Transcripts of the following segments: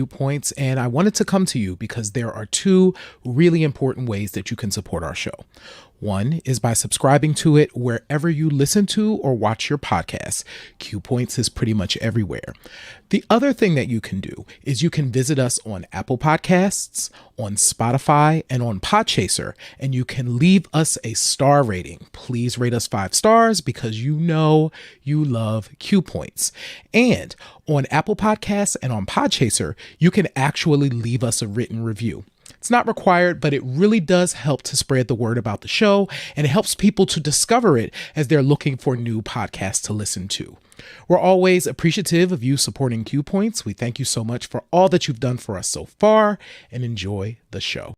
Points, and I wanted to come to you because there are two really important ways that you can support our show. One is by subscribing to it wherever you listen to or watch your podcasts. Q Points is pretty much everywhere. The other thing that you can do is you can visit us on Apple Podcasts, on Spotify, and on Podchaser, and you can leave us a star rating. Please rate us 5 stars because you know you love Q Points. And on Apple Podcasts and on Podchaser, you can actually leave us a written review. It's not required, but it really does help to spread the word about the show, and it helps people to discover it as they're looking for new podcasts to listen to. We're always appreciative of you supporting Q Points. We thank you so much for all that you've done for us so far, and enjoy the show.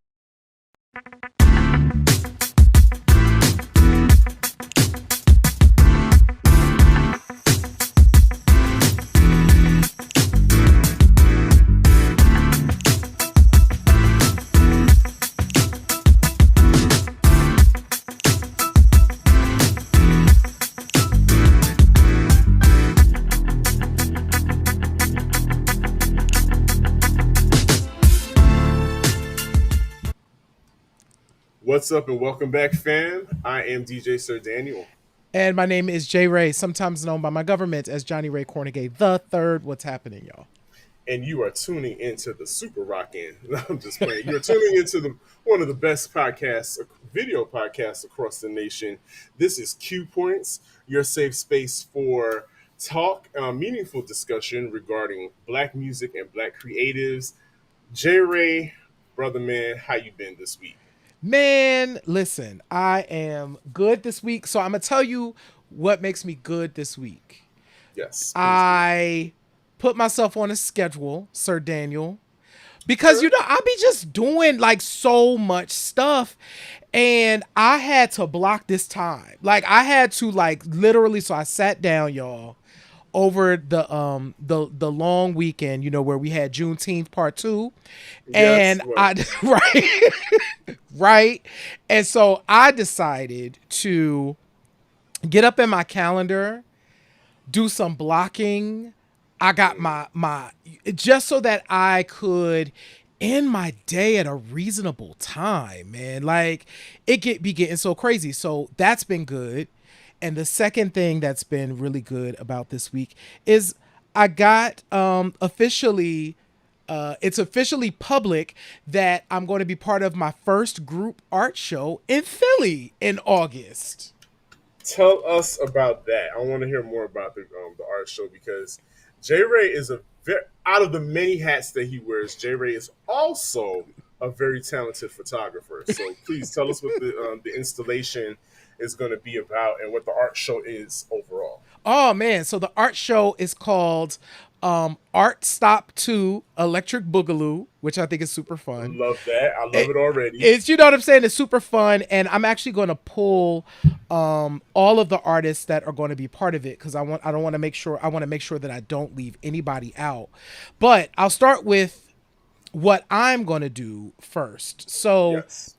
What's up and welcome back, fam. I am DJ Sir Daniel. And my name is J. Ray, sometimes known by my government as Johnny Ray Cornegay the Third. What's happening, y'all? And you are tuning into the Super Rockin'. I'm just playing. You're tuning into one of the best podcasts, video podcasts across the nation. This is Q Points, your safe space for talk, meaningful discussion regarding Black music and Black creatives. J. Ray, brother man, how you been this week? Man, listen, I am good this week. So I'm going to tell you what makes me good this week. Yes. I put myself on a schedule, Sir Daniel, because, I be just doing like so much stuff, and I had to block this time. Like I had to literally, so I sat down, y'all, over the long weekend, where we had Juneteenth part 2. Yes, And right. And so I decided to get up in my calendar, do some blocking. I got my just so that I could end my day at a reasonable time, man. Like it be getting so crazy. So that's been good. And the second thing that's been really good about this week is I got officially it's officially public that I'm going to be part of my first group art show in Philly in August. Tell us about that. I want to hear more about the art show because J. Ray is out of the many hats that he wears, J. Ray is also a very talented photographer. So please tell us what the installation is going to be about and what the art show is overall. Oh man, so the art show is called Art Stop 2 Electric Boogaloo, which I think is super fun. Love that. I love it already. It's, you know what I'm saying? It's super fun. And I'm actually going to pull all of the artists that are going to be part of it because I want to make sure that I don't leave anybody out. But I'll start with what I'm going to do first. So Yes.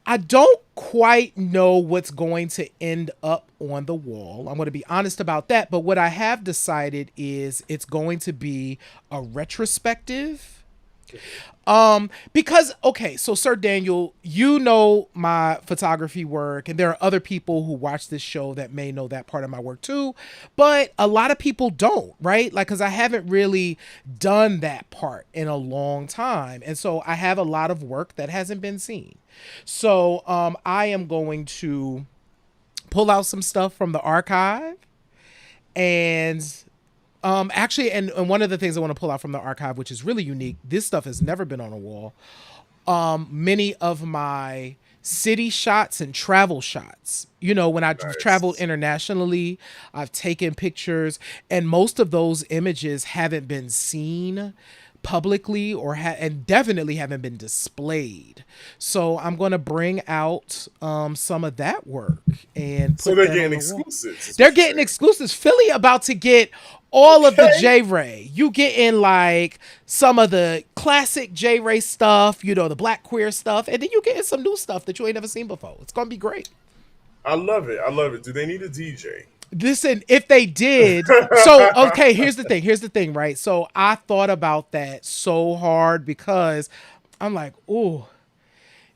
I don't quite know what's going to end up on the wall. I'm going to be honest about that. But what I have decided is it's going to be a retrospective. Because, okay, so Sir Daniel, you know my photography work, and there are other people who watch this show that may know that part of my work too, but a lot of people don't, right? Like, cause I haven't really done that part in a long time. And so I have a lot of work that hasn't been seen. So, I am going to pull out some stuff from the archive and actually, and one of the things I want to pull out from the archive, which is really unique, this stuff has never been on a wall. Many of my city shots and travel shots. When I've traveled internationally, I've taken pictures, and most of those images haven't been seen publicly and definitely haven't been displayed. So I'm going to bring out some of that work and put So they're that getting on the exclusives. They're getting exclusives. Philly about to get all of the J Ray. You getting like some of the classic J Ray stuff, the Black queer stuff, and then you getting some new stuff that you ain't never seen before. It's gonna be great. I love it. I love it. Do they need a DJ? Listen, if they did, so okay, here's the thing, right? So I thought about that so hard because I'm like, oh,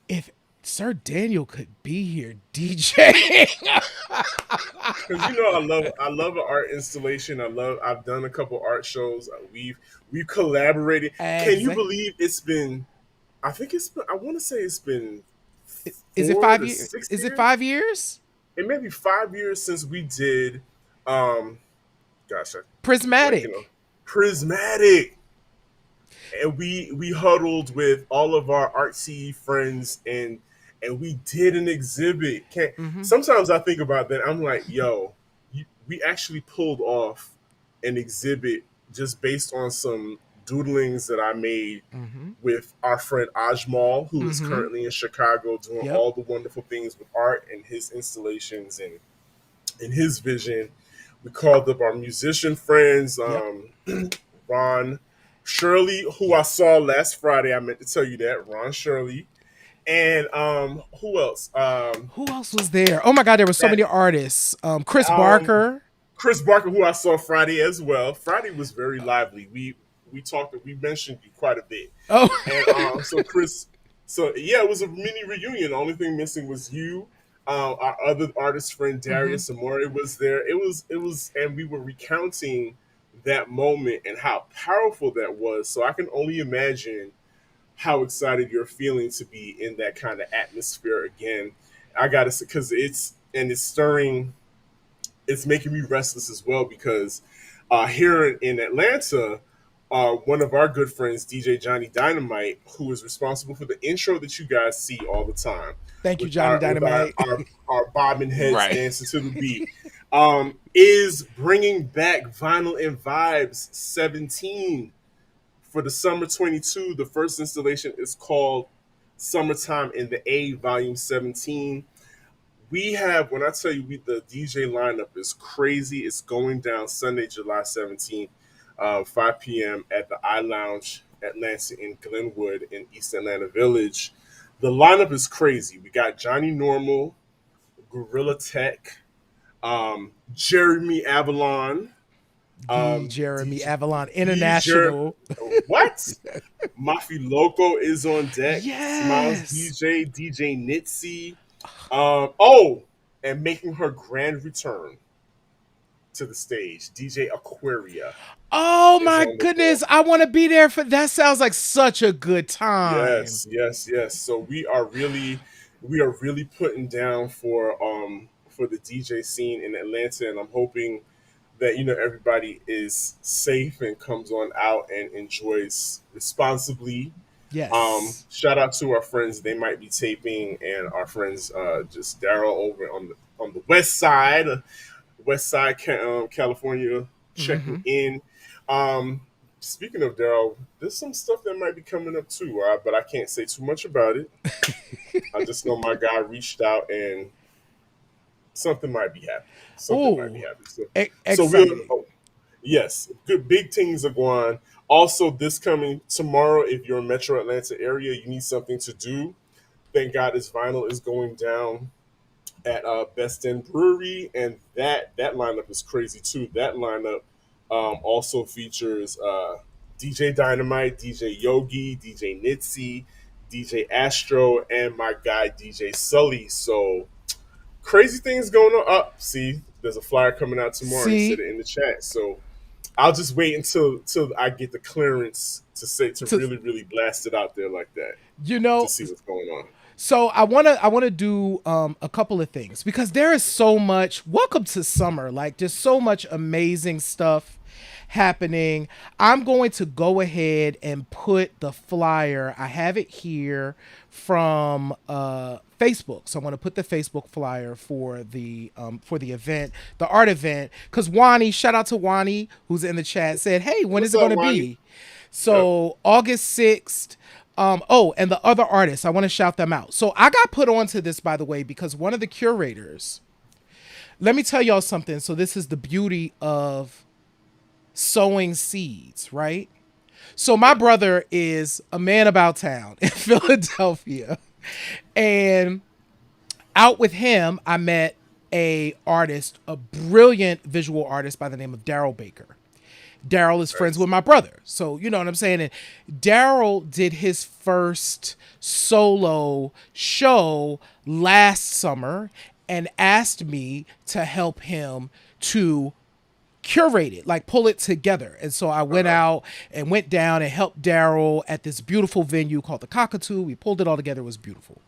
if Sir Daniel could be here DJing. Because I love an art installation. I've done a couple art shows. We've collaborated. Can you Exactly. believe it's been? I think it's been. I want to say it's been Is it four five to years? six Is it years. 5 years? It may be 5 years since we did. Um, gosh, I keep blanking on Prismatic. Prismatic, and we huddled with all of our artsy friends and we did an exhibit. Mm-hmm. Sometimes I think about that. I'm like, yo, we actually pulled off an exhibit just based on some doodlings that I made Mm-hmm. with our friend Ajmal, who is Mm-hmm. currently in Chicago doing Yep. all the wonderful things with art and his installations and his vision. We called up our musician friends, Yep. Ron Shirley, who I Yep. saw last Friday. I meant to tell you that. Ron Shirley. And who else? Who else was there? Oh my God, there were so That many artists. Chris um Barker. Chris Barker, who I saw Friday as well. Friday was very lively. We talked, we mentioned you quite a bit. Oh. And so Chris, so yeah, it was a mini reunion. The only thing missing was you. Our other artist friend Mm-hmm. Darius Amore was there. It was, and we were recounting that moment and how powerful that was. So I can only imagine how excited you're feeling to be in that kind of atmosphere again. I gotta say, because it's stirring, it's making me restless as well because here in Atlanta, one of our good friends, DJ Johnny Dynamite, who is responsible for the intro that you guys see all the time, Thank you, with Johnny our Dynamite. our bobbing heads Right. dancing to the beat, is bringing back Vinyl and Vibes 17 for the summer 22. The first installation is called Summertime in the A, Volume 17. We have, when I tell you, the DJ lineup is crazy. It's going down Sunday, July 17th, 5 p.m. at the I Lounge Atlanta in Glenwood in East Atlanta Village. The lineup is crazy. We got Johnny Normal, Gorilla Tech, Jeremy Avalon, The Jeremy DJ, Avalon DJ, International. what? Mafi Loco is on deck. Smiles Yes. DJ Nitzy. Oh, and making her grand return to the stage, DJ Aquaria Oh is my on the goodness. bill. I want to be there for that. Sounds like such a good time. Yes, yes, yes. So we are really putting down for the DJ scene in Atlanta, and I'm hoping that everybody is safe and comes on out and enjoys responsibly. Yes. Shout out to our friends. They might be taping, and our friends, just Daryl over on the West Side, California, checking Mm-hmm. in. Um, Speaking of Daryl, there's some stuff that might be coming up too, but I can't say too much about it. I just know my guy reached out, and something might be happening. Something might be Oh, happening. So, so we'll. exciting. Oh, yes, good big things are going on. Also, this coming tomorrow, if you're in Metro Atlanta area, you need something to do. Thank God this vinyl is going down at Best End Brewery, and that lineup is crazy too. That lineup also features DJ Dynamite, DJ Yogi, DJ Nitzy, DJ Astro, and my guy DJ Sully. So crazy things going on. Up, see, there's a flyer coming out tomorrow. He said See, it in the chat. So I'll just wait until I get the clearance to to really really blast it out there like that you to know, see what's going on. so I wanna do a couple of things because there is so much. Welcome to summer. Like there's so much amazing stuff happening. I'm going to go ahead and put the flyer. I have it here from Facebook. So I'm going to put the Facebook flyer for the event, the art event. Because Wani, shout out to Wani who's in the chat, said, "Hey, when is What's it going up, to Wani? be?" Yep. So August 6th. Oh, and the other artists, I want to shout them out. So I got put onto this, by the way, because one of the curators. Let me tell y'all something. So this is the beauty of sowing seeds, right? So my Yep. brother is a man about town in Philadelphia. And out with him, I met a artist, a brilliant visual artist by the name of Daryl Baker. Daryl is friends Nice. with my brother. So, you know what I'm saying? And Daryl did his first solo show last summer and asked me to help him to curate it, like pull it together. And so I went Uh-huh. out and went down and helped Daryl at this beautiful venue called the Cockatoo. We pulled it all together. It was beautiful.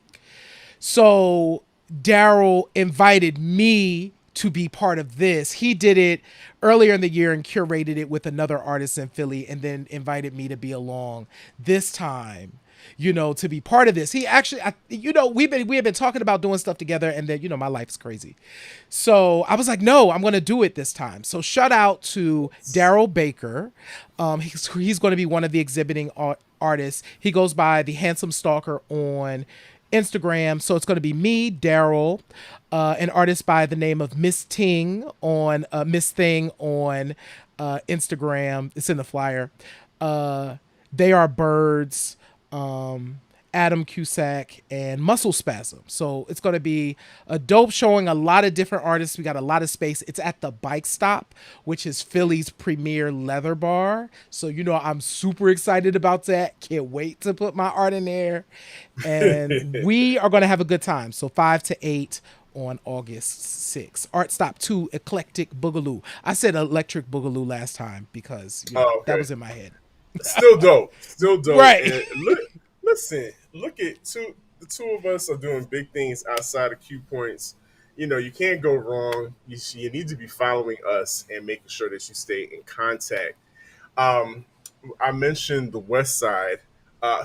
So Daryl invited me to be part of this. He did it earlier in the year and curated it with another artist in Philly and then invited me to be along this time, you know, to be part of this. He actually, you know, we have been talking about doing stuff together, and then, you know, my life's crazy. So I was like, no, I'm going to do it this time. So shout out to Daryl Baker. He's going to be one of the exhibiting artists. He goes by the Handsome Stalker on Instagram. So it's going to be me, Daryl, an artist by the name of Miss Thing on Instagram. It's in the flyer. They Are Birds, Adam Cusack, and Muscle Spasm. So it's going to be a dope showing, a lot of different artists. We got a lot of space. It's at the Bike Stop, which is Philly's premier leather bar. So, you know, I'm super excited about that. Can't wait to put my art in there. And we are going to have a good time. So 5 to 8 on August 6th. Art Stop 2 Eclectic Boogaloo. I said Electric Boogaloo last time because, you know, Oh, that okay. was in my head. Still dope. Still dope. Right. And listen, look at the two of us are doing big things outside of Q points. You know, you can't go wrong. You need to be following us and making sure that you stay in contact. Um, I mentioned the West Side.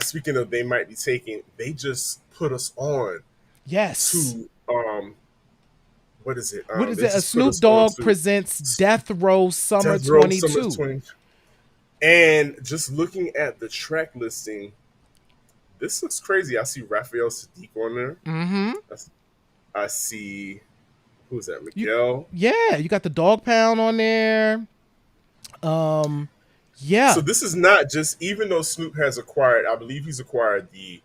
Speaking of, they might be taking. They just put us on Yes. to what is it? What is They it? A just put Snoop us on Dogg to presents Death Row Summer Death Row Summer 22. 20. And just looking at the track listing, this looks crazy. I see Raphael Sadiq on there. Mm-hmm. I see who's that? You, Miguel. yeah, you got the Dog Pound on there. Um, So yeah, this is not just, even though Snoop has acquired, I believe he's acquired the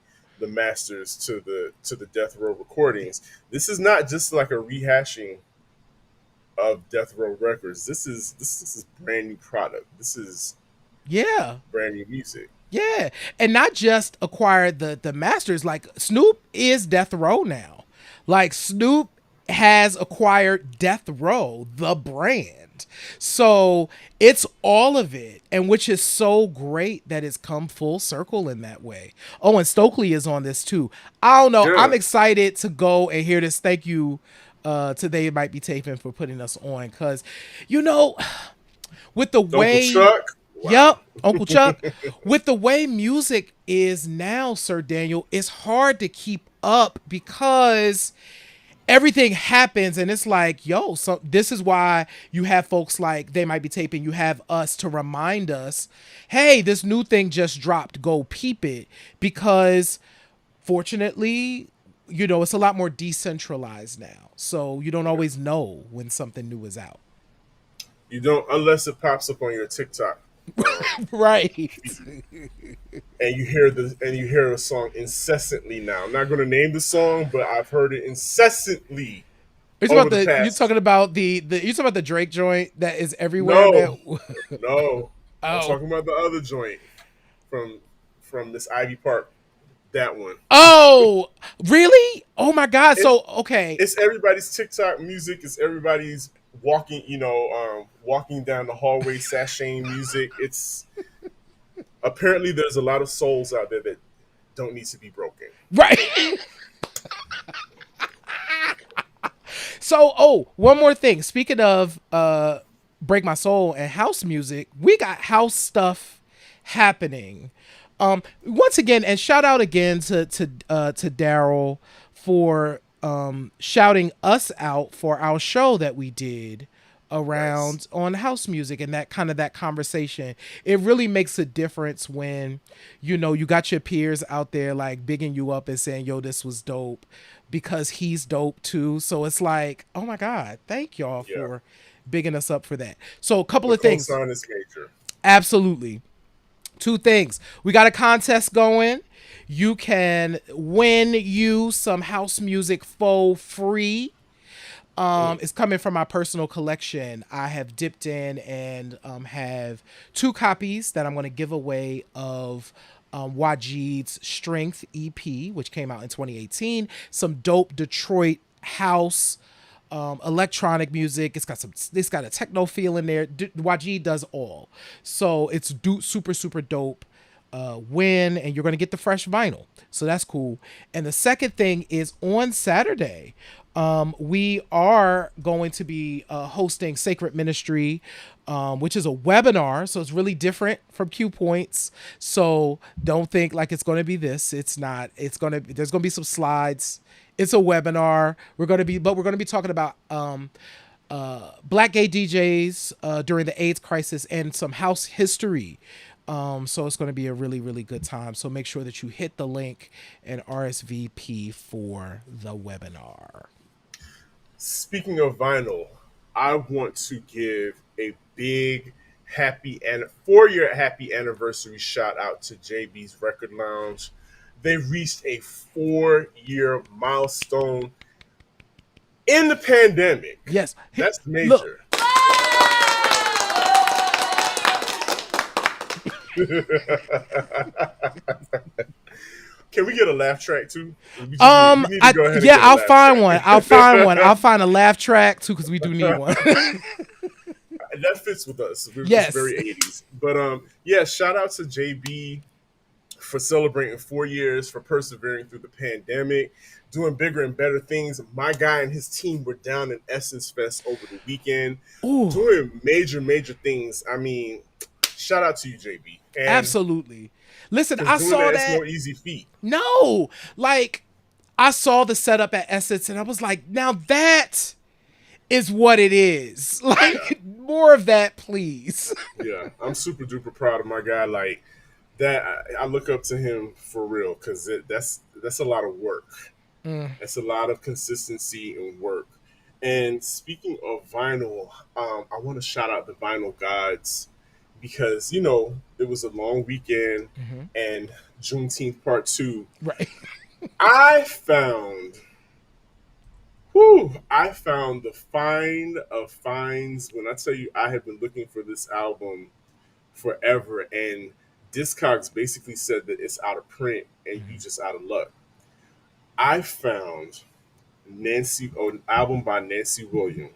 masters to the Death Row recordings. This is not just like a rehashing of Death Row Records. This is brand new product. This is yeah, brand new music. yeah, and not just acquired the masters. Like Snoop is Death Row now. Like Snoop has acquired Death Row, the brand. So it's all of it, and which is so great that it's come full circle in that way. Oh, and Stokely is on this too. I don't know. I'm Yeah. excited to go and hear this. Thank you to They Might Be Taping for putting us on, because, you know, with the Uncle way, Chuck. Wow. yep, Uncle Chuck, with the way music is now, Sir Daniel, it's hard to keep up because everything happens and it's like, yo, so this is why you have folks like They Might Be Taping. You have us to remind us, hey, this new thing just dropped, go peep it. Because fortunately, you know, it's a lot more decentralized now, so you don't always know when something new is out. You don't, unless it pops up on your TikTok. Right. And you hear a song incessantly now. I'm not going to name the song, but I've heard it incessantly You're talking over about the the you past. talking about the you talking about the Drake joint that is everywhere No, that no, I'm oh. talking about the other joint from Miss Ivy Park. That one. Oh, really? Oh my god. It's So, okay. it's everybody's TikTok music. It's everybody's walking. Walking down the hallway, sashaying music. It's apparently there's a lot of souls out there that don't need to be broken. Right. So, oh, one more thing. Speaking of Break My Soul and house music, we got house stuff happening. Once again, and shout out again to Daryl for shouting us out for our show that we did Nice. around on house music, and that kind of that conversation. It really makes a difference when, you know, you got your peers out there like bigging you up and saying, yo, this was dope, because he's dope too. So it's like, oh my god, thank y'all Yeah. for bigging us up for that. So a couple The of things. cosign is major. Absolutely. Two things. We got a contest going. You can win you some house music for free. It's coming from my personal collection. I have dipped in and have two copies that I'm going to give away of Wajid's Strength EP, which came out in 2018. Some dope Detroit house electronic music. It's got a techno feel in there. Wajid does all, so it's super super dope. Win, and you're going to get the fresh vinyl, so that's cool. And the second thing is on Saturday, we are going to be hosting Sacred Ministry, which is a webinar, so it's really different from Q Points. So don't think like it's going to be this. It's not. There's going to be some slides. It's a webinar. We're going to be talking about black gay DJs during the AIDS crisis and some house history. So it's going to be a really, really good time. So make sure that you hit the link and RSVP for the webinar. Speaking of vinyl, I want to give a big happy and 4-year happy anniversary shout out to JB's Record Lounge. They reached a 4-year milestone in the pandemic. Yes. That's major. Look. Can we get a laugh track too? We need to go ahead and get a I'll laugh find track. one. I'll find one. I'll find a laugh track too, because we do need one. That fits with us. We're Yes. very 80s. But yeah, shout out to JB for celebrating 4 years, for persevering through the pandemic, doing bigger and better things. My guy and his team were down in Essence Fest over the weekend, Ooh. doing major things. I mean, shout out to you, JB. And Absolutely. Listen, I doing saw It's that. no easy feat. No, like I saw the setup at Essence, and I was like, now that is what it is. Like, more of that, please. Yeah, I'm super duper proud of my guy. Like that, I look up to him for real, because that's a lot of work. It's a lot of consistency and work. And speaking of vinyl, I want to shout out the Vinyl Gods, because it was a long weekend and Juneteenth Part 2. Right. I found the find of finds. When I tell you, I have been looking for this album forever, and Discogs basically said that it's out of print and you just out of luck. I found an album by Nancy Wilson,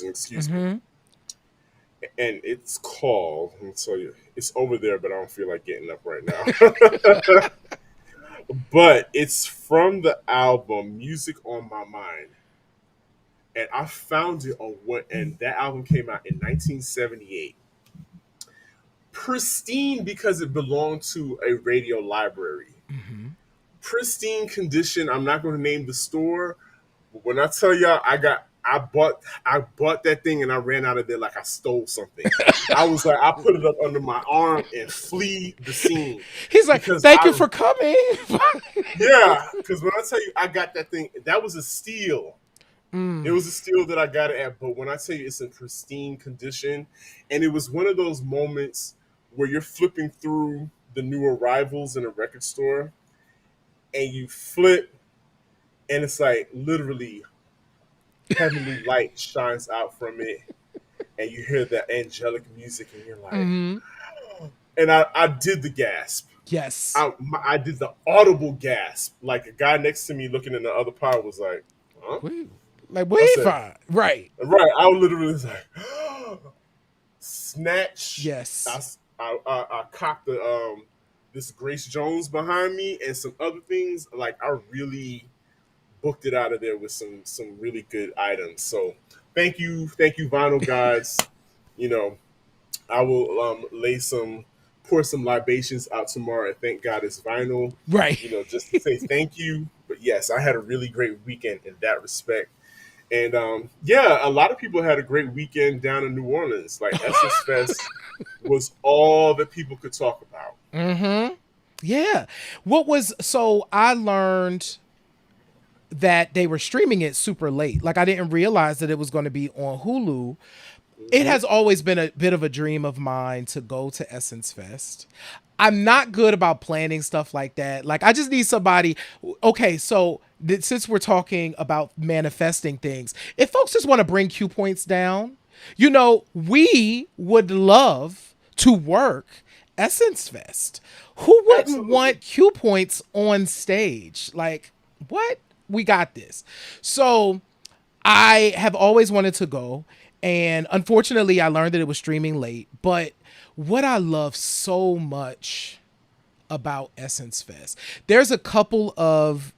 excuse me, and it's called. Let me tell you, it's over there, but I don't feel like getting up right now. But it's from the album Music on My Mind. And I found it and that album came out in 1978. Pristine, because it belonged to a radio library. Pristine condition. I'm not going to name the store, but when I tell y'all, I bought that thing and I ran out of there like I stole something. I was like, I put it up under my arm and flee the scene. He's like, thank you for coming. Yeah, because when I tell you I got that thing, that was a steal. It was a steal that I got it at. But when I tell you it's in pristine condition, and it was one of those moments where you're flipping through the new arrivals in a record store, and you flip, and it's like literally heavenly light shines out from it, and you hear that angelic music, and you're like, and I did the gasp. Yes. I did the audible gasp. Like a guy next to me looking in the other pile was like, huh? Like, what you find? Right. Right. I literally was like, snatch. Yes. I cocked this Grace Jones behind me and some other things. Like, I really booked it out of there with some really good items. So thank you, Vinyl Gods. I will pour some libations out tomorrow and thank God it's vinyl. Right. Just to say thank you. But yes, I had a really great weekend in that respect. And a lot of people had a great weekend down in New Orleans. Like Essence Fest was all that people could talk about. Yeah. So I learned that they were streaming it super late. Like I didn't realize that it was going to be on Hulu. It has always been a bit of a dream of mine to go to Essence Fest. I'm not good about planning stuff like that. Like I just need somebody. Okay, so since we're talking about manifesting things, if folks just want to bring Q points down, we would love to work Essence Fest. Who wouldn't Absolutely. want Q points on stage? Like, what? We got this. So I have always wanted to go, and unfortunately, I learned that it was streaming late. But what I love so much about Essence Fest, there's a couple of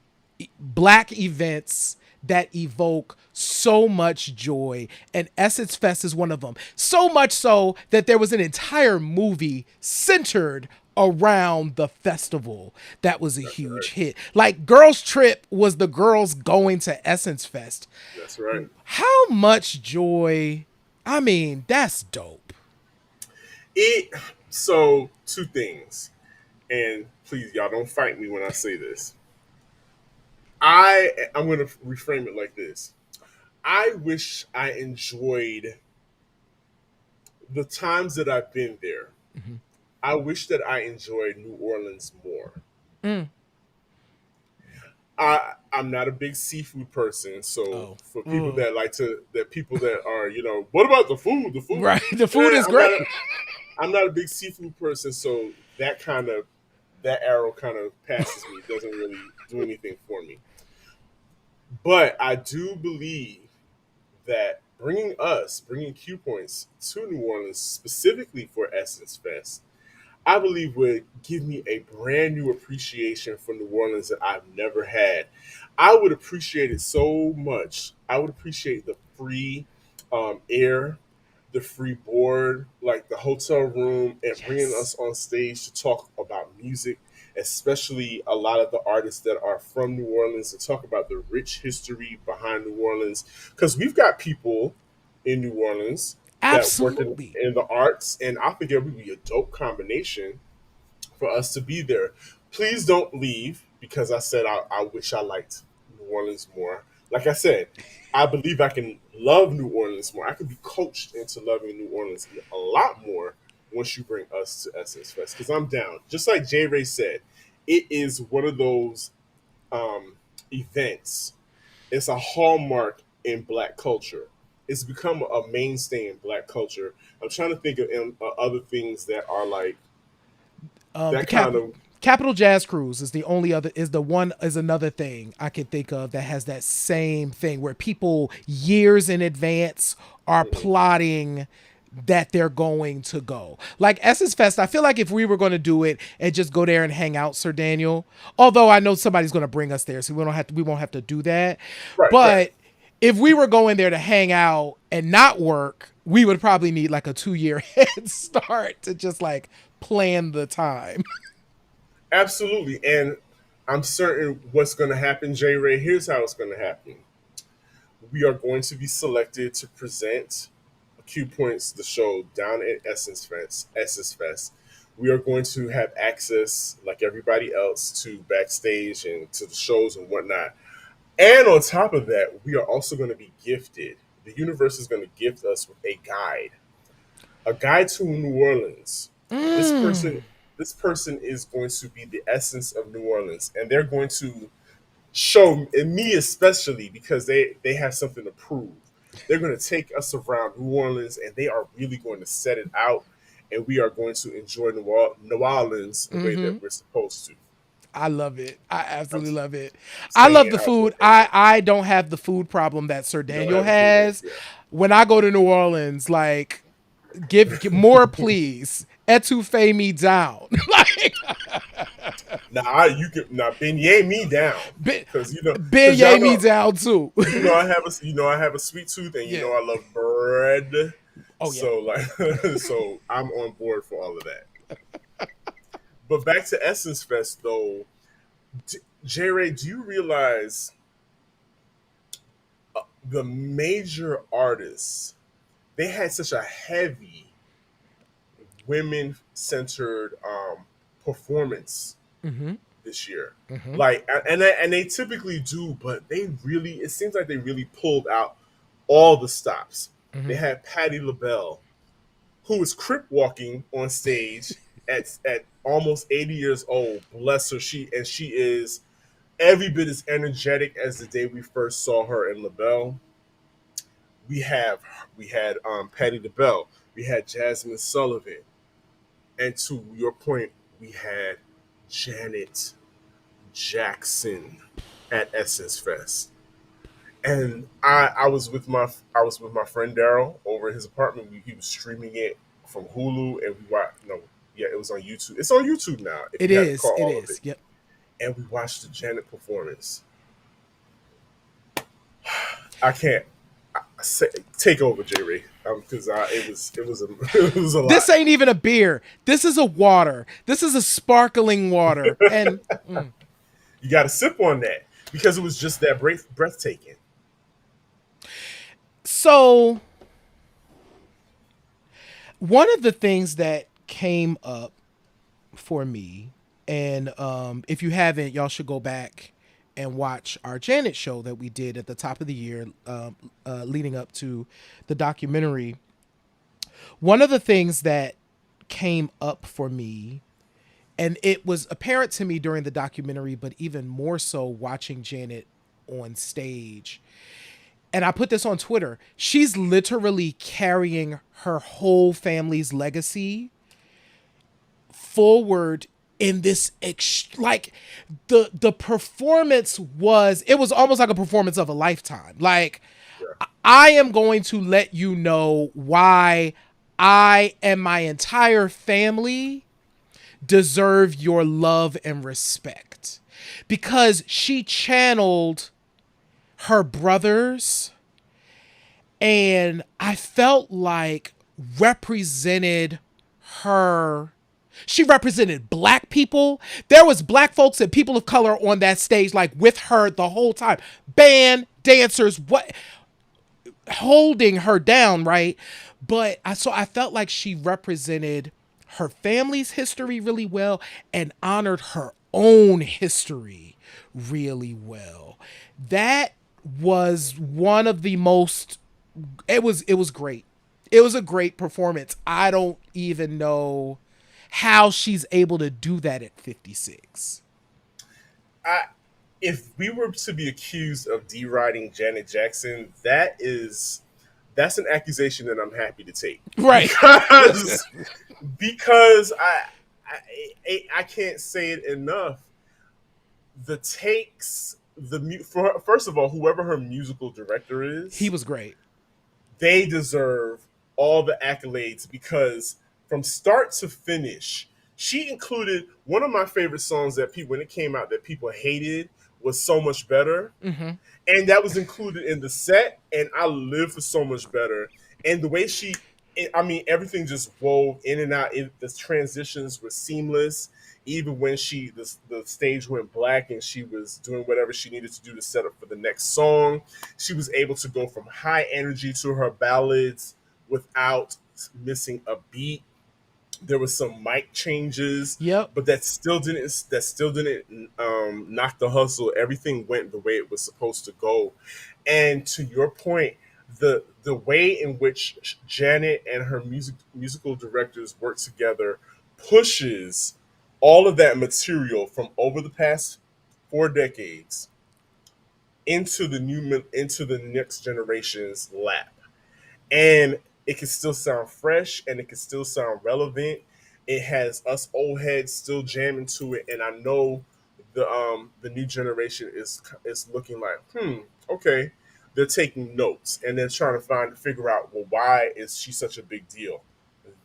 black events that evoke so much joy, and Essence Fest is one of them. So much so that there was an entire movie centered around the festival that was a That's right. huge hit. Like Girls Trip was the girls going to Essence Fest. That's right. How much joy? I mean, that's dope. It so two things, and please y'all don't fight me when I say this. I'm going to reframe it like this. I wish I enjoyed the times that I've been there. Mm-hmm. I wish that I enjoyed New Orleans more. Mm. I'm not a big seafood person, so Oh. for people Ugh. that people that are, what about the food? The food? Right. The food Eh, is great. I'm not a big seafood person, so that arrow kind of passes me. It doesn't really do anything for me. But I do believe that bringing Q points to New Orleans specifically for Essence Fest, I believe would give me a brand new appreciation for New Orleans that I've never had. I would appreciate it so much. I would appreciate the free air, the free board, like the hotel room, and bringing Yes. us on stage to talk about music, especially a lot of the artists that are from New Orleans, to talk about the rich history behind New Orleans. Because we've got people in New Orleans that work Absolutely. in the arts, and I think it would be a dope combination for us to be there. Please don't leave because I said I wish I liked New Orleans more. Like I said, I believe I can love New Orleans more. I can be coached into loving New Orleans a lot more once you bring us to Essence Fest because I'm down. Just like J Ray said, it is one of those um, events. It's a hallmark in Black culture. It's become a mainstay in Black culture. I'm trying to think of other things that are like The that kind of. Capital Jazz Cruise is the only other is the one is another thing I can think of that has that same thing where people years in advance are Mhm. plotting that they're going to go. Like Essence Fest, I feel like if we were going to do it and just go there and hang out, Sir Daniel, although I know somebody's going to bring us there, so we won't have to do that. Right, right. But if we were going there to hang out and not work, we would probably need like a 2 year head start to just like plan the time. Absolutely. And I'm certain what's going to happen, J Ray. Here's how it's going to happen. We are going to be selected to present Q Points, the show, down at Essence Fest. We are going to have access, like everybody else, to backstage and to the shows and whatnot. And on top of that, we are also going to be gifted. The universe is going to gift us with a guide to New Orleans. This Mm. person, this person is going to be the essence of New Orleans, and they're going to show, and me especially, because they have something to prove. They're going to take us around New Orleans, and they are really going to set it out, and we are going to enjoy New Orleans the way Mm-hmm. that we're supposed to. I love it. I I'm absolutely love it. I saying love it the out food. there. I don't have the food problem that Sir You don't Daniel have the food has. names When I go to New Orleans, like give more, please. Etouffee me down. Like now. You can now beignet me down ben, because beignet me down too. I have a sweet tooth, and Yeah. I love bread. Oh yeah. So like, so I'm on board for all of that. But back to Essence Fest though, J Ray, do you realize the major artists they had such a heavy women centered performance Mm-hmm. this year? Mm-hmm. Like, and they typically do, but it seems like they really pulled out all the stops. They Mm-hmm. had Patti LaBelle, who was crip walking on stage at almost 80 years old. Bless her, she is every bit as energetic as the day we first saw her in LaBelle. We have we had Patti LaBelle, we had Jasmine Sullivan, and to your point, we had Janet Jackson at Essence Fest. And I was with my friend Daryl over at his apartment. He was streaming it from Hulu, and we watched. No, yeah, it was on YouTube. It's on YouTube now. If It you hadn't is. caught It all of it, is. Yep. and we watched the Janet performance. I can't say, take over, J. Ray, because it was a it was a lot. This ain't even a beer. This is a water. This is a sparkling water. And You got to sip on that because it was just that breathtaking. so one of the things that came up for me, and if you haven't, y'all should go back and watch our Janet show that we did at the top of the year, leading up to the documentary. One of the things that came up for me, and it was apparent to me during the documentary, but even more so watching Janet on stage. And I put this on Twitter. She's literally carrying her whole family's legacy forward in this like the performance was, it was almost like a performance of a lifetime. Like, Yeah. I am going to let you know why I and my entire family deserve your love and respect, because she channeled her brothers, and I felt like represented her. She represented black people. There was black folks and people of color on that stage, like with her the whole time. Band, dancers, what, holding her down, right? But I felt like she represented her family's history really well and honored her own history really well. That was one of the most, it was great. It was a great performance. I don't even know how she's able to do that at 56. I If we were to be accused of deriding Janet Jackson, that's an accusation that I'm happy to take Right. because I can't say it enough. The takes first of all, whoever her musical director He is, was great. they deserve all the accolades because from start to finish, she included one of my favorite songs that people when it came out that people hated was "So Much Better," Hmm. and that was included in the set. And I live for "So Much Better," and the way I mean, everything just wove in and out. The transitions were seamless. Even when the stage went black and she was doing whatever she needed to do to set up for the next song, she was able to go from high energy to her ballads without missing a beat. There was some mic changes, Yep. but that still didn't knock the hustle. Everything went the way it was supposed to go. And to your point, the way in which Janet and her musical directors work together pushes all of that material from over the past 4 decades into the next generation's lap, and it can still sound fresh and it can still sound relevant. It has us old heads still jamming to it, and I know the new generation is looking like, okay, they're taking notes and they're trying to figure out, well, why is she such a big deal?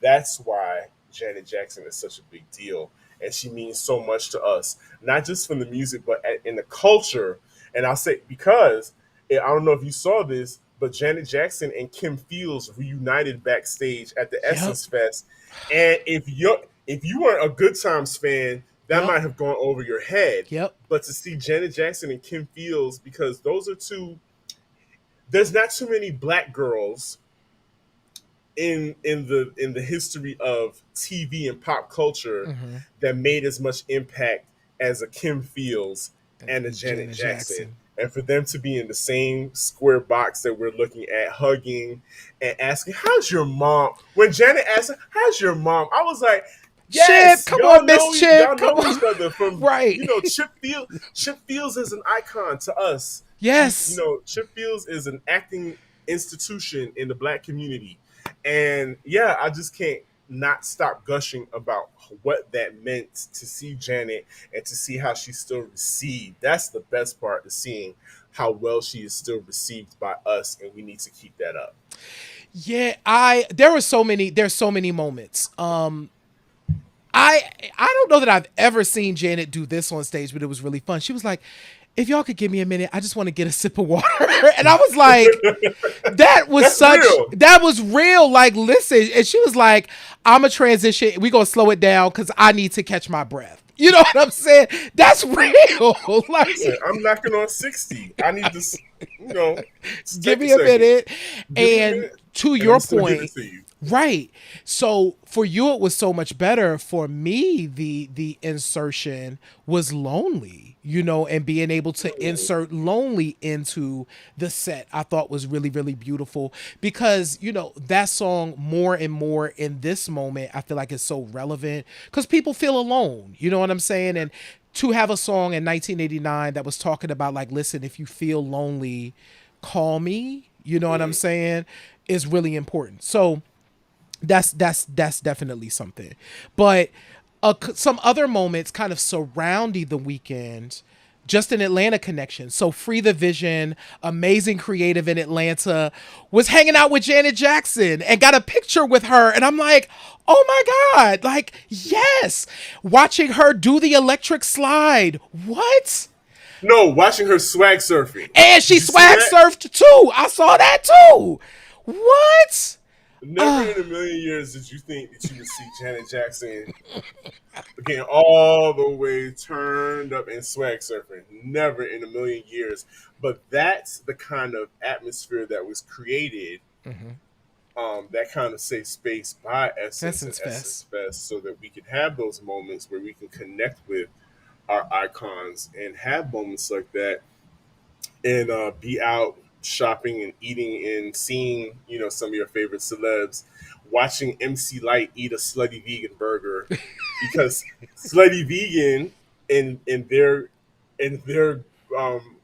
That's why Janet Jackson is such a big deal, and she means so much to us, not just from the music, but in the culture. And I'll say because I don't know if you saw this, but Janet Jackson and Kim Fields reunited backstage at the Yep. Essence Fest. And if you weren't a Good Times fan, that Yep. might have gone over your head. Yep. But to see Janet Jackson and Kim Fields, because those are two, there's not too many black girls in the history of TV and pop culture Hmm. that made as much impact as a Kim Fields and a Janet Janet Jackson. Jackson. And for them to be in the same square box that we're looking at, hugging and asking, "How's your mom?" When Janet asked, "How's your mom?" I was like, Chip, Yes, come on, Miss y'all Chip, come know on. each other from Right. Chip Field. Chip Fields is an icon to us. Yes. Chip Fields is an acting institution in the black community, and yeah, I just can't not stop gushing about what that meant to see Janet and to see how she's still received. That's the best part, is seeing how well she is still received by us, and we need to keep that up. Yeah, there's so many moments. I I don't know that I've ever seen Janet do this on stage, but it was really fun. She was like, "If y'all could give me a minute, I just want to get a sip of water." And I was like, That's real. that was real. Like, listen. And she was like, "I'm a transition. We gonna slow it down because I need to catch my breath." You know what I'm saying? That's real. Listen, Like, I'm knocking on 60. I need to, just give take a me a second. minute. Give me a And minute, to and I'm your still giving point, it to you. right. So for you it was so much better. For me, the insertion was lonely, and being able to insert lonely into the set I thought was really, really beautiful because, that song more and more in this moment, I feel like is so relevant because people feel alone. You know what I'm saying? And to have a song in 1989 that was talking about like, listen, if you feel lonely, call me, you know what I'm Mm. saying, is really important. So that's definitely something. But some other moments kind of surrounding the weekend, just an Atlanta connection. So Free the Vision, amazing creative in Atlanta, was hanging out with Janet Jackson and got a picture with her. And I'm like, oh my God, like, yes. Watching her do the electric slide. What? No, watching her swag surfing. And she Did you see swag that? surfed too. I saw that too. What? Never in a million years did you think that you would see Janet Jackson getting all the way turned up and swag surfing. Never in a million years. But that's the kind of atmosphere that was created, that kind of safe space by Essence and Essence Essence Fest. Fest, so that we can have those moments where we can connect with our icons and have moments like that, and be out shopping and eating and seeing, some of your favorite celebs, watching MC Light eat a slutty vegan burger, because slutty vegan in their um,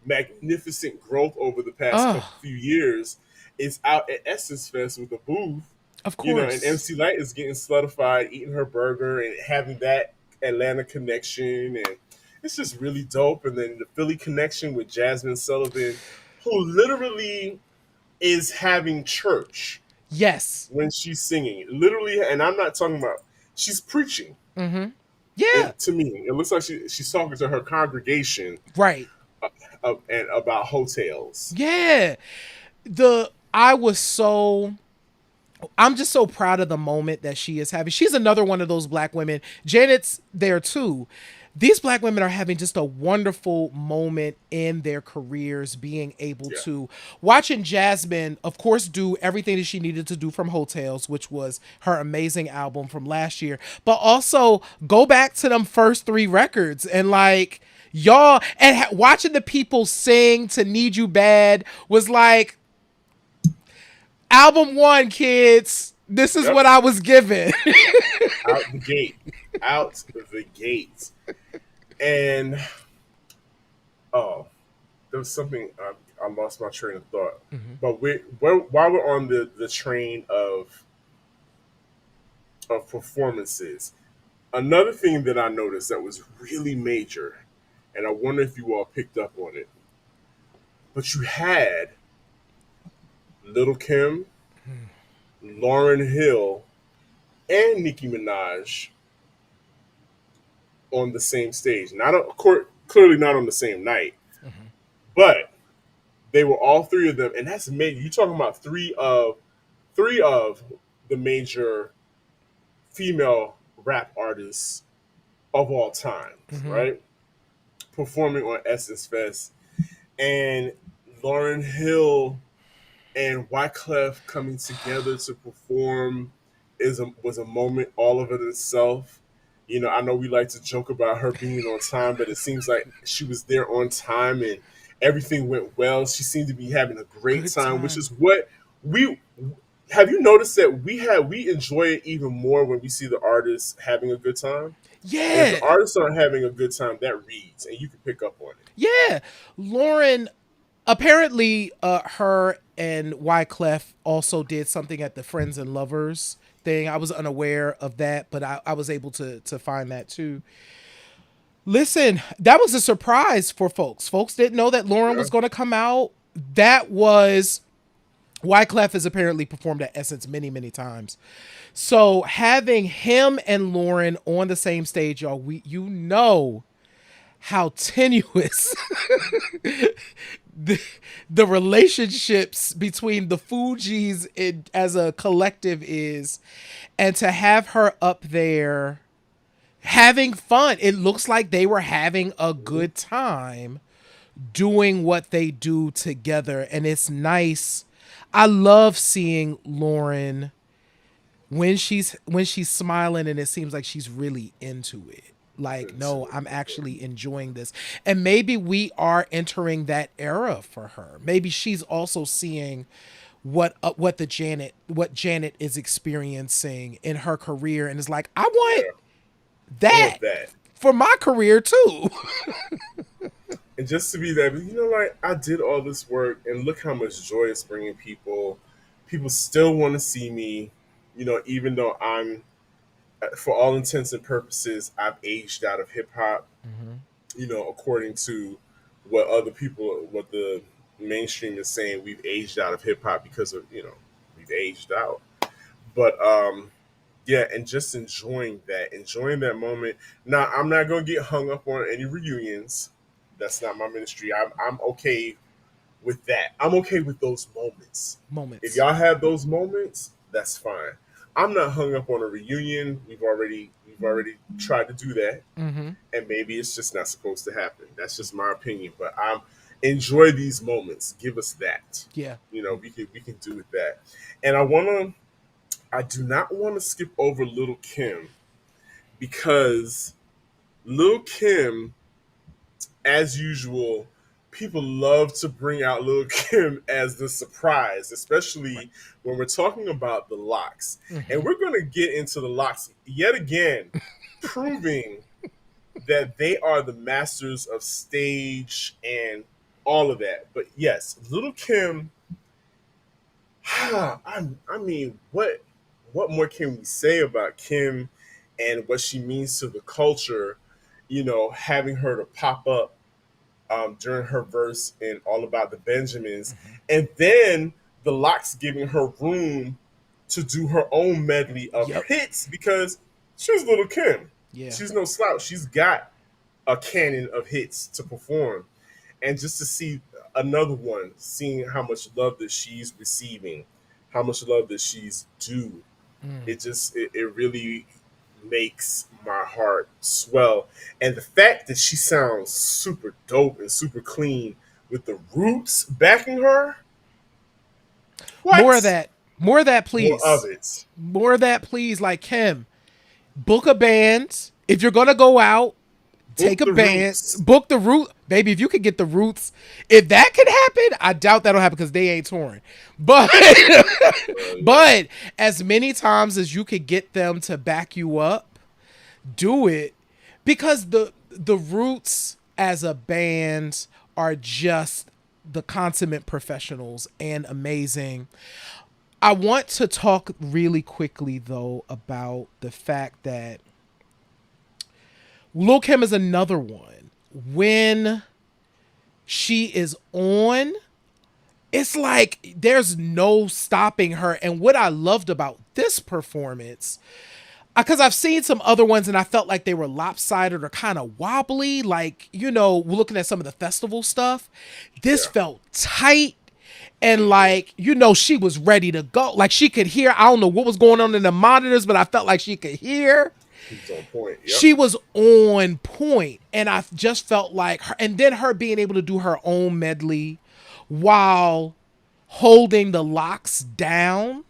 magnificent growth over the past couple Oh, few years is out at Essence Fest with a booth, of and course. MC Light is getting slutified, eating her burger and having that Atlanta connection, and it's just really dope. And then the Philly connection with Jasmine Sullivan, who literally is having church Yes. when she's singing, literally, and I'm not talking about, she's preaching. Yeah. It, to me, it looks like she's talking to her congregation, Right. and about hotels. Yeah. The I was so I'm just so proud of the moment that she is having. She's another one of those black women. Janet's there too. These black women are having just a wonderful moment in their careers, being able Yeah. to watching Jasmine, of course, do everything that she needed to do from Hotels, which was her amazing album from last year, but also go back to them first three records and like y'all and watching the people sing to Need You Bad was like album one, kids. This is Yep. what I was given. Out the gate. Out the gate. And oh, there was something, I lost my train of thought. But while we're on the train of performances, another thing that I noticed that was really major, and I wonder if you all picked up on it, but you had Little Kim, Lauren Hill, and Nicki Minaj on the same stage. Not clearly not on the same night, but they were all three of them, and that's amazing. You're talking about three of the major female rap artists of all time, right? Performing on Essence Fest, and Lauren Hill and Wyclef coming together to perform was a moment all of it itself. I know we like to joke about her being on time, but it seems like she was there on time and everything went well. She seemed to be having a great Good time, which time. is what we have you noticed that we enjoy it even more when we see the artists having a good time? And if the Yeah. artists aren't having a good time, that reads, and you can pick up on it. Yeah. Lauren, apparently, her and Wyclef also did something at the Friends and Lovers thing. I was unaware of that, but I was able to find that too. Listen, that was a surprise for folks. Folks didn't know that Lauren Yeah, was going to come out. That was Wyclef has apparently performed at Essence many, many times. So having him and Lauren on the same stage, y'all, you know how tenuous the, the relationships between the Fugees as a collective is, and to have her up there having fun. It looks like they were having a good time doing what they do together, and it's nice. I love seeing Lauren when she's smiling and it seems like she's really into it. Like, no, I'm actually enjoying this. And maybe we are entering that era for her. Maybe she's also seeing what Janet is experiencing in her career and is like, I want yeah, I that want that. for my career too. And just to be that, like I did all this work, and look how much joy it's bringing people. People still want to see me, even though for all intents and purposes, I've aged out of hip hop. Mm-hmm. According to what the mainstream is saying, we've aged out of hip hop because of we've aged out. But yeah, and just enjoying that moment. Now, I'm not gonna get hung up on any reunions. That's not my ministry. I'm okay with that. I'm okay with those moments. If Moments. y'all have those moments, that's fine. I'm not hung up on a reunion. We've already tried to do that, Mm-hmm. and maybe it's just not supposed to happen. That's just my opinion. But I'm enjoy these moments. Give us that. Yeah. We can do with that. And I do not want to skip over Little Kim because Lil Kim, as usual, people love to bring out Lil Kim as the surprise, Right. especially when we're talking about the locks. Mm-hmm. And we're going to get into the locks yet again, proving that they are the masters of stage and all of that. But yes, Little Kim, I mean, what more can we say about Kim and what she means to the culture? Having her to pop up during her verse in All About the Benjamins, Mm-hmm. and then the Locks giving her room to do her own medley of Yep. hits because she's Little Kim. Yeah. She's no slouch. She's got a canon of hits to perform, and just to see another one, seeing how much love that she's receiving, how much love that she's due, Mm. it really makes my heart swell. And the fact that she sounds super dope and super clean with the Roots backing her, More of what? that. More of that, More of please. it. More of that, please. Like Kim, book a band. If you're gonna go out, take Book a the band. Roots. Book the root, baby. If you could get the Roots, if that could happen, I doubt that'll happen because they ain't touring. But Yeah. but as many times as you could get them to back you up, do it because the Roots as a band are just the consummate professionals and amazing. I want to talk really quickly though about the fact that Lil Kim is another one. When she is on, it's like there's no stopping her. And what I loved about this performance, because I've seen some other ones and I felt like they were lopsided or kind of wobbly. Like, looking at some of the festival stuff, this Yeah. felt tight. And like, she was ready to go. Like she could hear, I don't know what was going on in the monitors, but I felt like she could hear. She was on point. Yep. She was on point, and I just felt like her, and then her being able to do her own medley while holding the locks down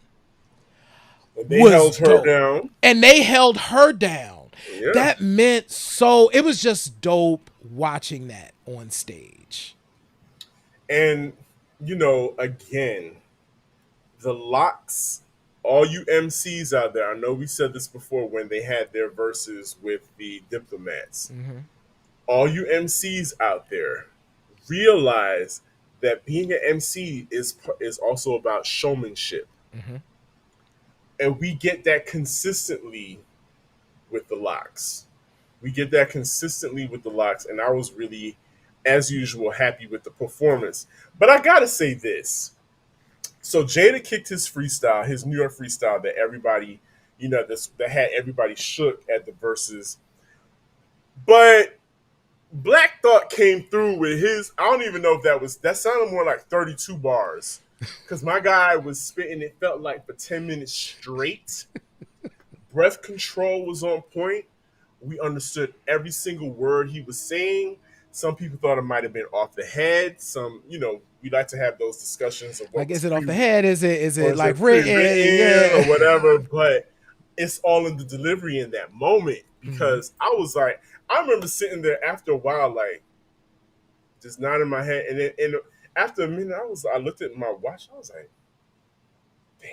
And they was held her dope. down. And they held her down. Yeah. That meant so, it was just dope watching that on stage. And again, the Locks. all you MCs out there, I know we said this before when they had their verses with the diplomats. Mm-hmm. All you MCs out there, realize that being an MC is also about showmanship, Mm-hmm. and we get that consistently with the locks. We get that consistently with the locks, and I was really, as usual, happy with the performance. But I gotta say this: so Jada kicked his freestyle, his New York freestyle that everybody, that had everybody shook at the verses. But Black Thought came through with his. I don't even know if that sounded more like 32 bars, because my guy was spitting. It felt like for 10 minutes straight. Breath control was on point. We understood every single word he was saying. Some people thought it might have been off the head. Some, we like to have those discussions of what Like, was is it off the head? Is or it is like it written? pre-written or Yeah. whatever. But it's all in the delivery in that moment, Mm-hmm. because I was like, I remember sitting there after a while, like just nodding my head, and then after a minute, I looked at my watch. I was like,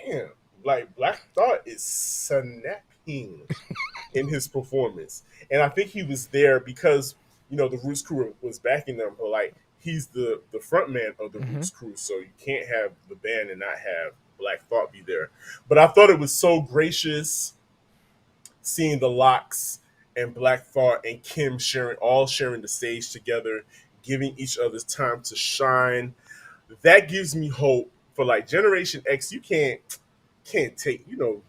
damn, like Black Thought is snapping in his performance. And I think he was there because the Roots crew was backing them, but like he's the front man of the Mm-hmm. Roots crew, so you can't have the band and not have Black Thought be there. But I thought it was so gracious seeing the Locks and Black Thought and Kim sharing the stage together, giving each other's time to shine. That gives me hope for like Generation X. You can't take,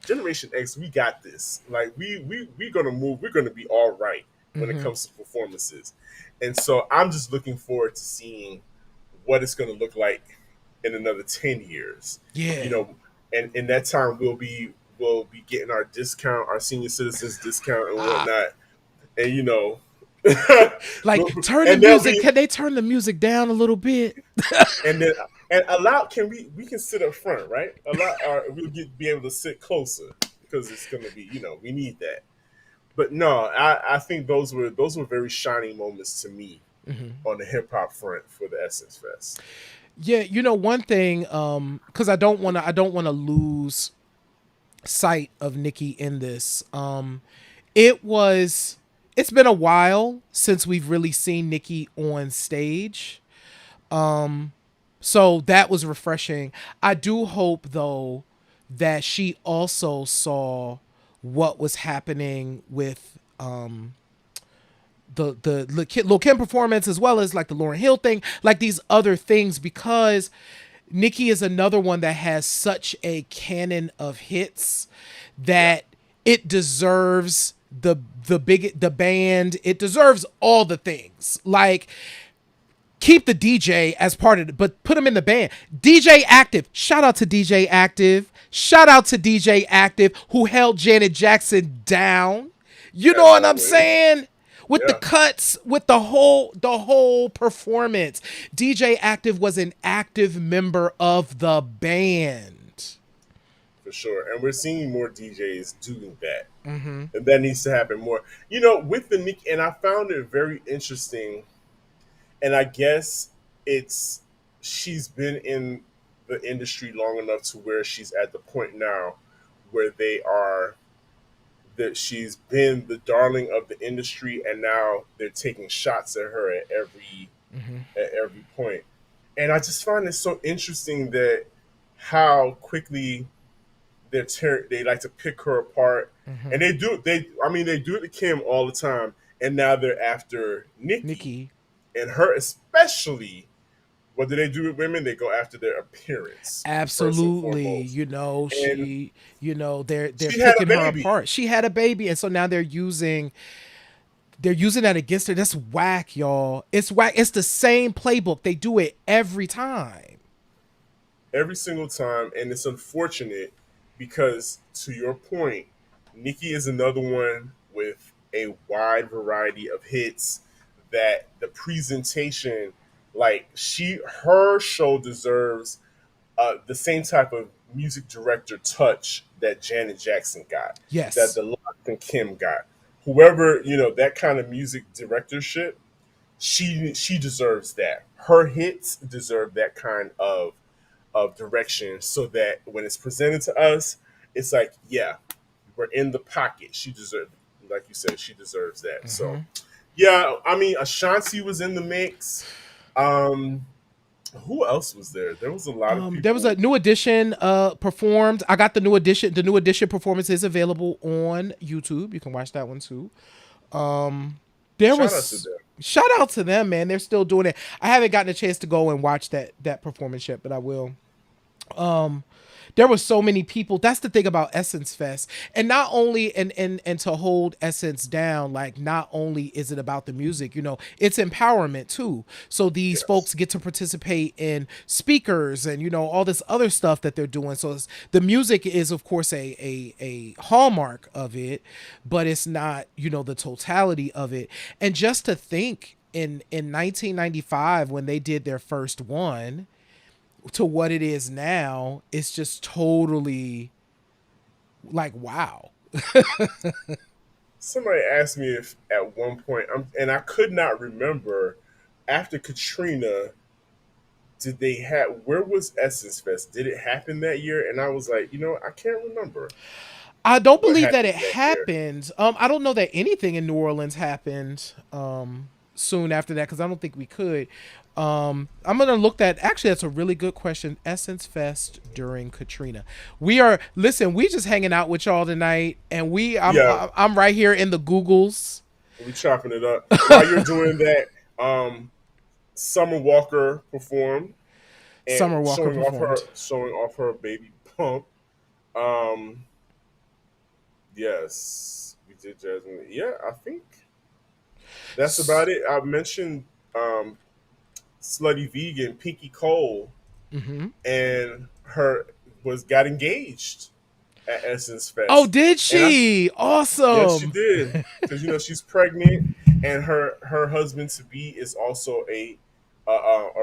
Generation X, we got this. Like we're gonna move, we're gonna be all right when it Mm-hmm. comes to performances. And so I'm just looking forward to seeing what it's gonna look like in another 10 years. You Yeah. know, and in that time we'll be getting our discount, our senior citizens discount and Ah, whatnot. And like, turn the and they'll music. be Can they turn the music down a little bit? and then and allow can we can sit up front, right? Allow we'll be able to sit closer because it's gonna be, we need that. But no, I think those were very shining moments to me Mm-hmm. on the hip hop front for the Essence Fest. Yeah, one thing, because I don't want to lose sight of Nikki in this. It was it's been a while since we've really seen Nikki on stage. So that was refreshing. I do hope though that she also saw what was happening with the Lil Kim performance, as well as like the Lauryn Hill thing, like these other things, because Nicki is another one that has such a canon of hits Yeah, that it deserves the band. It deserves all the things. Like, keep the DJ as part of it, but put him in the band. DJ Active. Shout out to DJ Active. Shout out to DJ Active, who held Janet Jackson down. You know as what I'm always. saying? With the Yeah, cuts, with the whole performance. DJ Active was an active member of the band. for sure. And we're seeing more DJs doing that. Mm-hmm. And that needs to happen more. With the Nick, and I found it very interesting. And I guess it's she's been in the industry long enough to where she's at the point now where they are that she's been the darling of the industry, and now they're taking shots at her Mm-hmm. at every point. And I just find it so interesting that how quickly they like to pick her apart. Mm-hmm. And they do it to Kim all the time, and now they're after Nikki Nikki. and her especially. What do they do with women? They go after their appearance first and Absolutely. foremost. And They're she had a picking her baby. apart. She had a baby, and so now they're using that against her. That's whack, y'all. It's whack. It's the same playbook. They do it every time. Every single time, and it's unfortunate because, to your point, Nikki is another one with a wide variety of hits. That the presentation, like her show deserves the same type of music director touch that Janet Jackson got, that Yes. the Lock and Kim got. Whoever, that kind of music directorship, she deserves that. Her hits deserve that kind of direction, so that when it's presented to us, it's like, yeah, we're in the pocket. She deserves, like you said, she deserves that. So Hmm. yeah, I mean, Ashanti was in the mix. Um, who else was there? There was a lot of There was a people. new edition performed. I got the new edition. The new edition performance is available on YouTube. You can watch that one too. There Shout out to was them. shout out to them, man. They're still doing it. I haven't gotten a chance to go and watch that performance yet, but I will. Um, there were so many people. That's the thing about Essence Fest. And not only and to hold Essence down, like not only is it about the music, it's empowerment too. So these Yes. folks get to participate in speakers and all this other stuff that they're doing. So the music is of course a hallmark of it, but it's not, the totality of it. And just to think in 1995 when they did their first one to what it is now, it's just totally like wow. Somebody asked me if at one point, and I could not remember after Katrina, did they have where was Essence Fest? Did it happen that year? And I was like, I can't remember I don't what believe that happened it that year. happened. I don't know that anything in New Orleans happened soon after that because I don't think we could. I'm gonna look that. Actually, that's a really good question. Essence Fest during Katrina. We just hanging out with y'all tonight, and Yeah, I'm right here in the Googles. we chopping it up while you're doing that. Summer Walker performed and Summer Walker performed. showing off her baby pump. Um, yes, we did Jasmine. Yeah, I think that's about it. I mentioned um, Slutty Vegan Pinky Cole Mm-hmm. and her was got engaged at Essence Oh, Fest, did and I she? yes she Awesome. did because she's pregnant and her husband to be is also a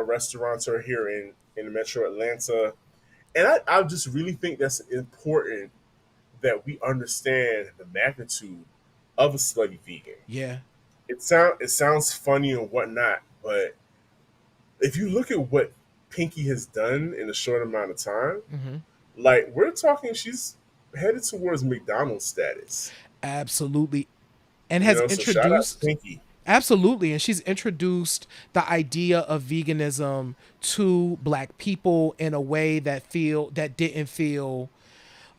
restaurateur here in Metro Atlanta, and I just really think that's important that we understand the magnitude of a slutty vegan. Yeah. It sounds funny and whatnot, but if you look at what Pinky has done in a short amount of time, Mm-hmm. like we're talking, she's headed towards McDonald's status. Absolutely. And has So shout out to introduced Pinky. absolutely, and she's introduced the idea of veganism to black people in a way that didn't feel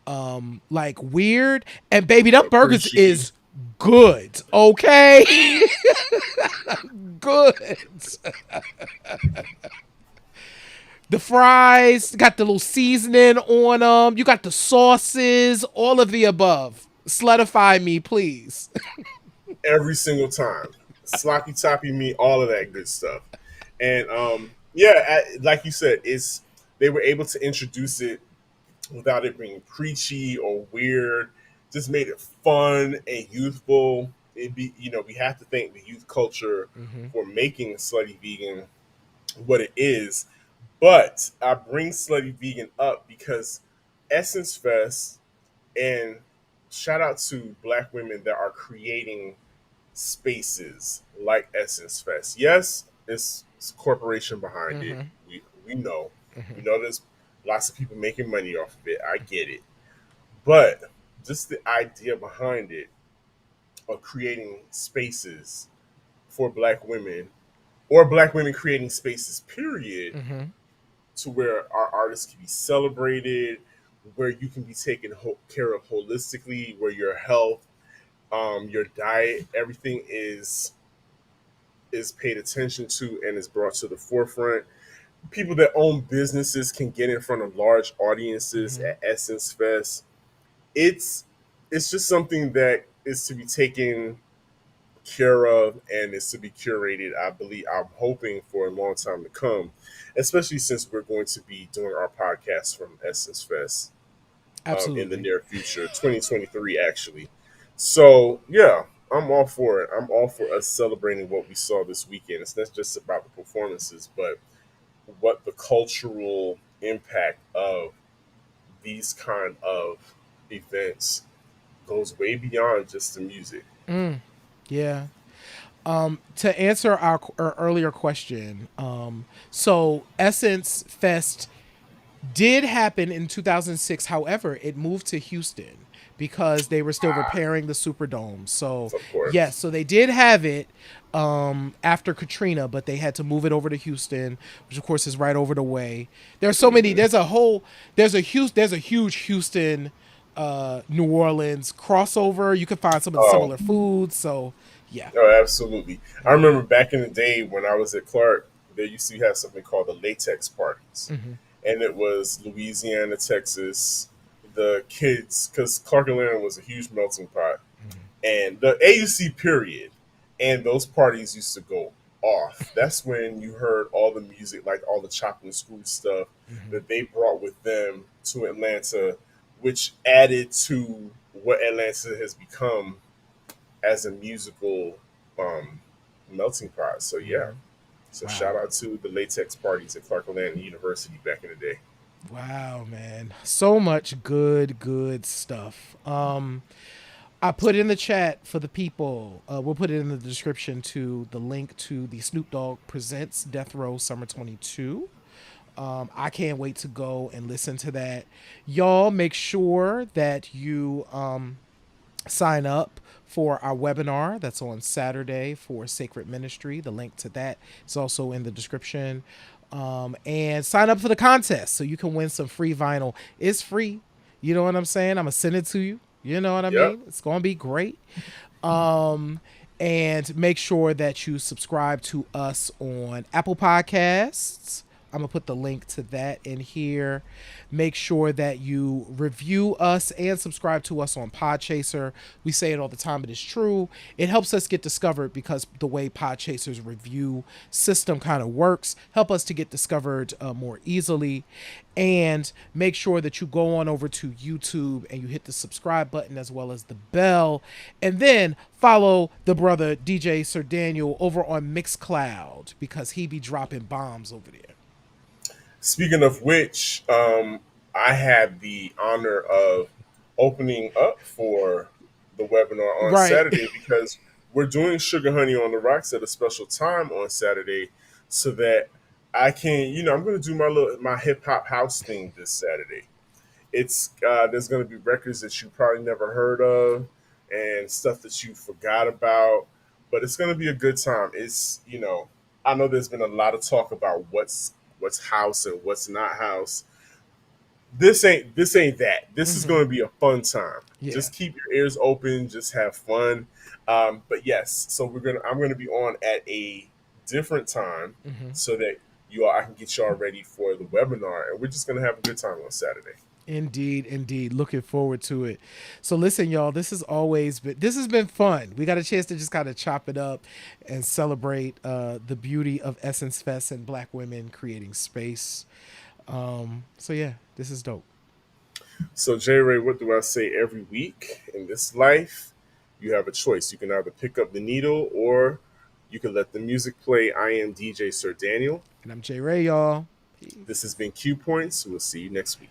like weird. And baby, them burgers Appreciate. is good. Okay. Good. The fries got the little seasoning on them. You got the sauces, all of the above. Slutify me, please. Every single time. Sloppy toppy me, all of that good stuff. And yeah, like you said, it's they were able to introduce it without it being preachy or weird. Just made it fun and youthful. We have to thank the youth culture Mm-hmm. for making Slutty Vegan what it is. But I bring Slutty Vegan up because Essence Fest and shout out to black women that are creating spaces like Essence Fest. Yes, it's a corporation behind it. Mm-hmm. We know. Mm-hmm. We know there's lots of people making money off of it. I get it. But just the idea behind it of creating spaces for black women or black women creating spaces, period, Mm-hmm. to where our artists can be celebrated, where you can be taken care of holistically, where your health, your diet, everything is paid attention to and is brought to the forefront. People that own businesses can get in front of large audiences Mm-hmm. at Essence Fest. It's it's just something that is to be taken care of and is to be curated. I believe I'm hoping for a long time to come, especially since we're going to be doing our podcast from Essence Fest in the Absolutely. near future, 2023 actually. So yeah, I'm all for it. I'm all for us celebrating what we saw this weekend. It's not just about the performances, but what the cultural impact of these kind of events goes way beyond just the music. Mm, yeah. To answer our earlier question, so Essence Fest did happen in 2006. However, it moved to Houston because they were still repairing the Superdome. So, Of yes, course. so they did have it after Katrina, but they had to move it over to Houston, which of course is right over the way. There's so many. Hmm. There's a huge Houston, New Orleans crossover. You can find some of the Oh, similar foods. So, yeah. oh, absolutely. I remember back in the day when I was at Clark, they used to have something called the latex parties, Mm-hmm. and it was Louisiana, Texas, the kids, because Clark Atlanta was a huge melting pot, and the AUC period, and those parties used to go off. That's when you heard all the music, like all the chopping screw stuff Mm-hmm. that they brought with them to Atlanta, which added to what Atlanta has become as a musical um, melting pot. So yeah, Mm-hmm. so shout Wow. out to the latex parties at Clark Atlanta University back in the day. Wow, man. So much good stuff. I put in the chat for the people. We'll put it in the description to the link to the Snoop Dogg Presents Death Row Summer 22. I can't wait to go and listen to that. Y'all make sure that you sign up for our webinar that's on Saturday for Sacred Ministry. The link to that is also in the description. And sign up for the contest so you can win some free vinyl. It's free. You know what I'm saying? I'm going to send it to you. You know what I Yep. mean? It's going to be great. Um, and make sure that you subscribe to us on Apple Podcasts. I'm going to put the link to that in here. Make sure that you review us and subscribe to us on Podchaser. We say it all the time, but it's true. It helps us get discovered because the way Podchaser's review system kind of works, help us to get discovered more easily. And make sure that you go on over to YouTube and you hit the subscribe button as well as the bell. And then follow the brother DJ Sir Daniel over on Mixcloud because he be dropping bombs over there. Speaking of which, I had the honor of opening up for the webinar on Right. Saturday because we're doing Sugar Honey on the Rocks at a special time on Saturday, so that I can, I'm going to do my hip hop house thing this Saturday. It's there's going to be records that you probably never heard of and stuff that you forgot about, but it's going to be a good time. It's I know there's been a lot of talk about what's house and what's not house. This ain't that. This is Mm-hmm. going to be a fun time. Yeah. Just keep your ears open. Just have fun. But yes, so I'm gonna be on at a different time Mm-hmm. so that I can get y'all ready for the webinar, and we're just gonna have a good time on Saturday. Indeed, indeed. Looking forward to it. So listen, y'all, this has been fun. We got a chance to just kind of chop it up and celebrate the beauty of Essence Fest and Black women creating space. So yeah, this is dope. So, J Ray, what do I say every week? In this life, you have a choice. You can either pick up the needle or you can let the music play. I am DJ Sir Daniel. And I'm J Ray, y'all. This has been Q Points. We'll see you next week.